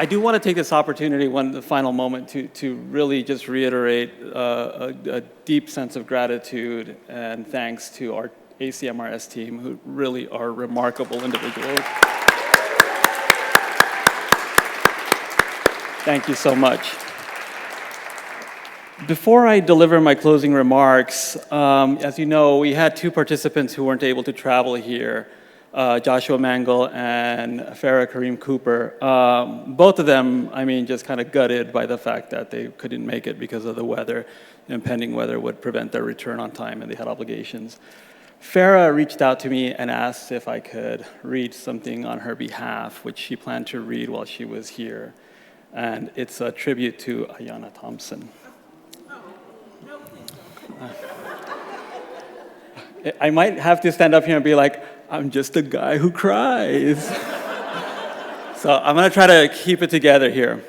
I do want to take this opportunity, the final moment, to really just reiterate a deep sense of gratitude and thanks to our ACMRS team, who really are remarkable individuals. Thank you so much. Before I deliver my closing remarks, as you know, we had two participants who weren't able to travel here, Joshua Mangle and Farah Kareem Cooper. Both of them, just kind of gutted by the fact that they couldn't make it because of the weather. Impending weather would prevent their return on time, and they had obligations. Farah reached out to me and asked if I could read something on her behalf, which she planned to read while she was here. And it's a tribute to Ayanna Thompson. I might have to stand up here and be like, I'm just a guy who cries. So I'm going to try to keep it together here.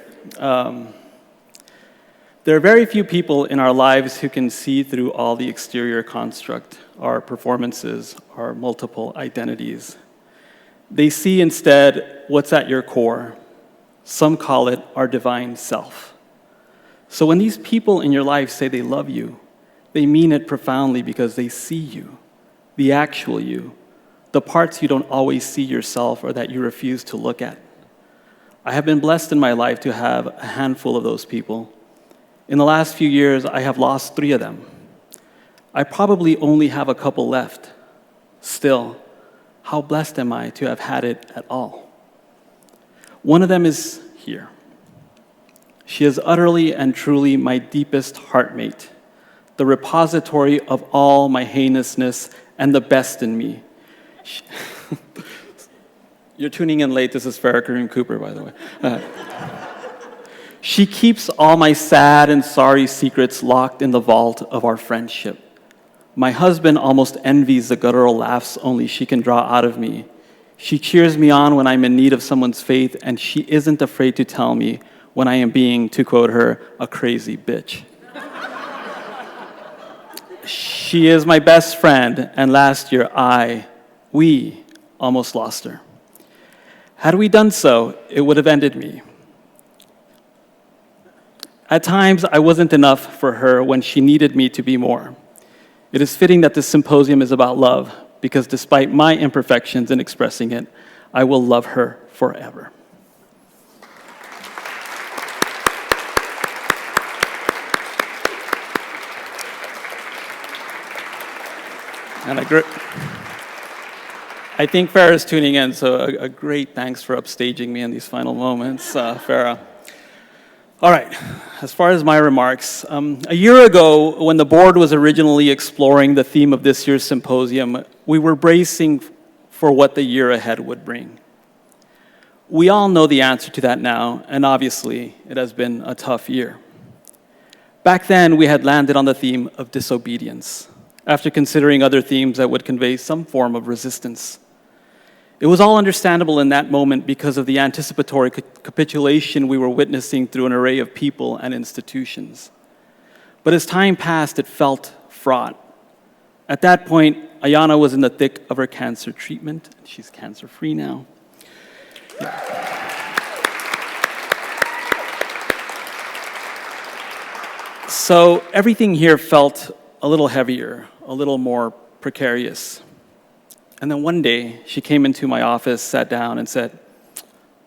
There are very few people in our lives who can see through all the exterior construct, our performances, our multiple identities. They see instead what's at your core. Some call it our divine self. So when these people in your life say they love you, they mean it profoundly because they see you, the actual you, the parts you don't always see yourself or that you refuse to look at. I have been blessed in my life to have a handful of those people. In the last few years, I have lost 3 of them. I probably only have a couple left. Still, how blessed am I to have had it at all? One of them is here. She is utterly and truly my deepest heartmate, the repository of all my heinousness and the best in me. You're tuning in late. This is Farah Kareem Cooper, by the way. She keeps all my sad and sorry secrets locked in the vault of our friendship. My husband almost envies the guttural laughs only she can draw out of me. She cheers me on when I'm in need of someone's faith, and she isn't afraid to tell me when I am being, to quote her, a crazy bitch. She is my best friend, and last year we almost lost her. Had we done so, it would have ended me. At times, I wasn't enough for her when she needed me to be more. It is fitting that this symposium is about love, because despite my imperfections in expressing it, I will love her forever. And I think Farah is tuning in, so a great thanks for upstaging me in these final moments, Farah. All right, as far as my remarks, a year ago, when the board was originally exploring the theme of this year's symposium, we were bracing for what the year ahead would bring. We all know the answer to that now, and obviously, it has been a tough year. Back then, we had landed on the theme of disobedience, after considering other themes that would convey some form of resistance. It was all understandable in that moment because of the anticipatory capitulation we were witnessing through an array of people and institutions. But as time passed, it felt fraught. At that point, Ayanna was in the thick of her cancer treatment. She's cancer-free now. So everything here felt a little heavier, a little more precarious. And then one day, she came into my office, sat down, and said,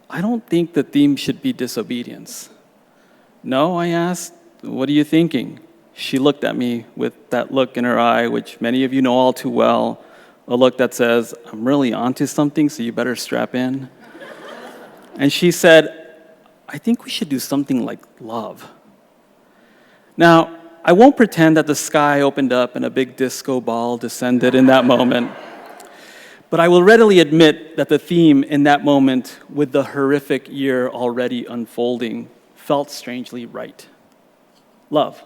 I don't think the theme should be disobedience. No, I asked, what are you thinking? She looked at me with that look in her eye, which many of you know all too well, a look that says, I'm really onto something, so you better strap in. And she said, I think we should do something like love. Now, I won't pretend that the sky opened up and a big disco ball descended in that moment. But I will readily admit that the theme in that moment, with the horrific year already unfolding, felt strangely right. Love.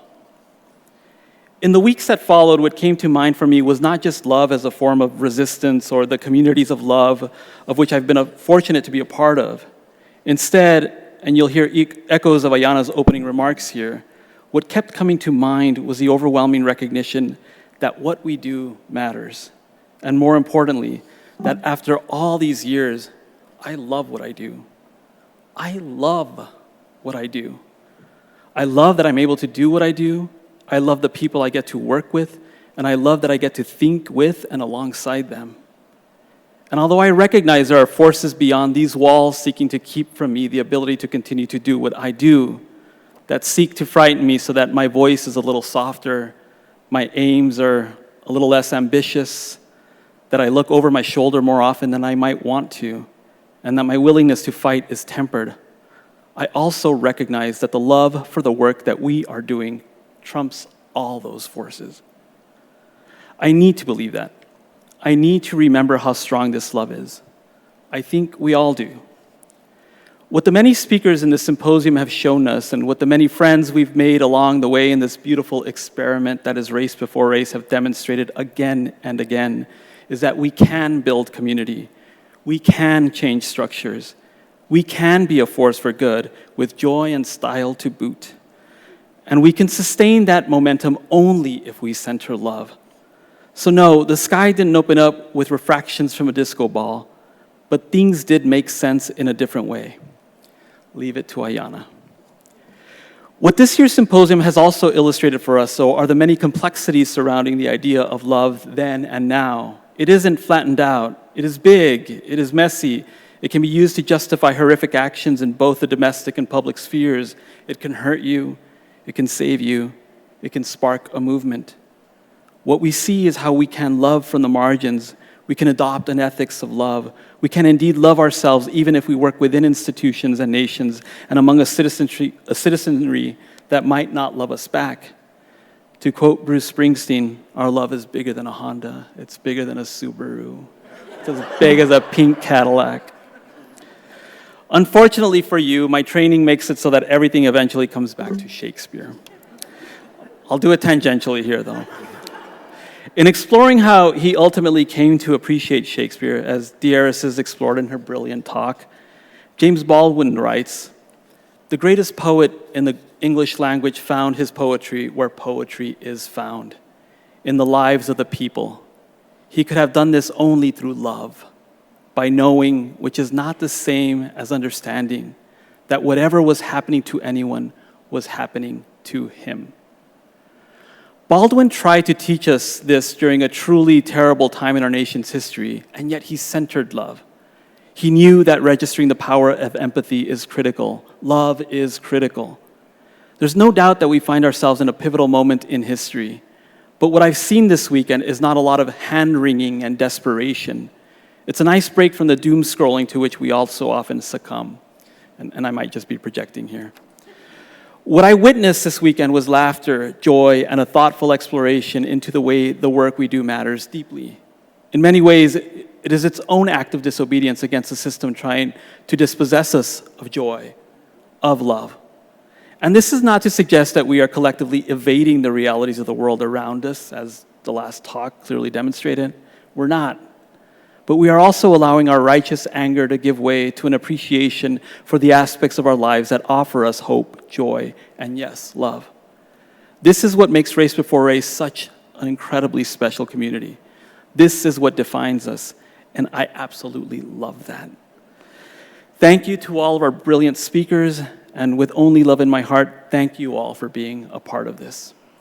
In the weeks that followed, what came to mind for me was not just love as a form of resistance or the communities of love of which I've been fortunate to be a part of. Instead, and you'll hear echoes of Ayanna's opening remarks here, what kept coming to mind was the overwhelming recognition that what we do matters. And more importantly, that after all these years, I love what I do. I love what I do. I love that I'm able to do what I do. I love the people I get to work with, and I love that I get to think with and alongside them. And although I recognize there are forces beyond these walls seeking to keep from me the ability to continue to do what I do, that seek to frighten me so that my voice is a little softer, my aims are a little less ambitious, that I look over my shoulder more often than I might want to, and that my willingness to fight is tempered, I also recognize that the love for the work that we are doing trumps all those forces. I need to believe that. I need to remember how strong this love is. I think we all do. What the many speakers in this symposium have shown us, and what the many friends we've made along the way in this beautiful experiment that is Race Before Race have demonstrated again and again, is that we can build community. We can change structures. We can be a force for good with joy and style to boot. And we can sustain that momentum only if we center love. So no, the sky didn't open up with refractions from a disco ball, but things did make sense in a different way. Leave it to Ayana. What this year's symposium has also illustrated for us, so, are the many complexities surrounding the idea of love then and now. It isn't flattened out. It is big. It is messy. It can be used to justify horrific actions in both the domestic and public spheres. It can hurt you. It can save you. It can spark a movement. What we see is how we can love from the margins. We can adopt an ethics of love. We can indeed love ourselves even if we work within institutions and nations and among a citizenry that might not love us back. To quote Bruce Springsteen, our love is bigger than a Honda. It's bigger than a Subaru. It's as big as a pink Cadillac. Unfortunately for you, my training makes it so that everything eventually comes back to Shakespeare. I'll do it tangentially here, though. In exploring how he ultimately came to appreciate Shakespeare, as D'Aris has explored in her brilliant talk, James Baldwin writes, "The greatest poet in the English language found his poetry where poetry is found, in the lives of the people. He could have done this only through love, by knowing, which is not the same as understanding, that whatever was happening to anyone was happening to him." Baldwin tried to teach us this during a truly terrible time in our nation's history, and yet he centered love. He knew that registering the power of empathy is critical. Love is critical. There's no doubt that we find ourselves in a pivotal moment in history, but what I've seen this weekend is not a lot of hand-wringing and desperation. It's a nice break from the doom scrolling to which we all so often succumb, and I might just be projecting here. What I witnessed this weekend was laughter, joy, and a thoughtful exploration into the way the work we do matters deeply. In many ways, it is its own act of disobedience against the system trying to dispossess us of joy, of love. And this is not to suggest that we are collectively evading the realities of the world around us, as the last talk clearly demonstrated. We're not. But we are also allowing our righteous anger to give way to an appreciation for the aspects of our lives that offer us hope, joy, and yes, love. This is what makes Race Before Race such an incredibly special community. This is what defines us, and I absolutely love that. Thank you to all of our brilliant speakers, and with only love in my heart, thank you all for being a part of this.